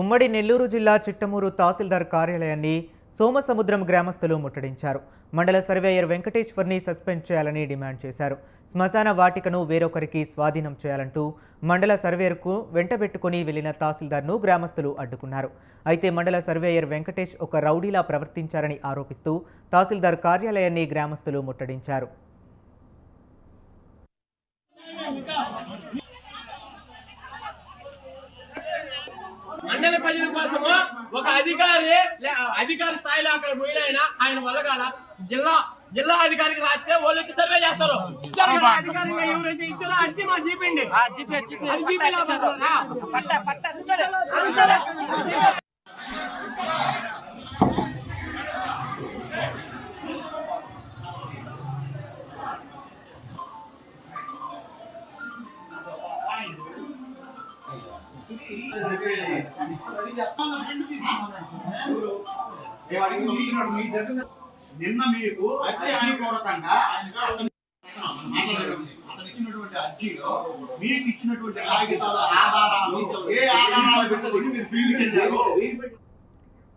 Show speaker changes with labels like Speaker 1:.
Speaker 1: ఉమ్మడి నెల్లూరు జిల్లా చిట్టమూరు తహసీల్దార్ కార్యాలయాన్ని సోమసముద్రం గ్రామస్తులు ముట్టడించారు. మండల సర్వేయర్ వెంకటేశ్వర్ని సస్పెండ్ చేయాలని డిమాండ్ చేశారు. శ్మశాన వాటికను వేరొకరికి స్వాధీనం చేయాలంటూ మండల సర్వేయర్కు వెంటబెట్టుకుని వెళ్లిన తహసీల్దార్ను గ్రామస్తులు అడ్డుకున్నారు. అయితే మండల సర్వేయర్ వెంకటేష్ ఒక రౌడీలా ప్రవర్తించారని ఆరోపిస్తూ తహసీల్దార్ కార్యాలయాన్ని గ్రామస్తులు ముట్టడించారు.
Speaker 2: మండల ప్రజల కోసము ఒక అధికారి స్థాయిలో అక్కడ పోయిన ఆయన వల్ల కాల జిల్లా అధికారికి రాస్తే వాళ్ళు వచ్చి సర్వే చేస్తారు. ఎవరైతే ఇచ్చారో అర్జీ మా జీపండి.
Speaker 3: నిన్న మీకు అధికారపూర్వకంగా అతను ఇచ్చినటువంటి అర్జీలో మీకు ఇచ్చినటువంటి కాగితాల ఆధారాలు ఏ ఆధారాలు పెట్టుకొని మీరు ఫీల్డ్కి వెళ్ళారు.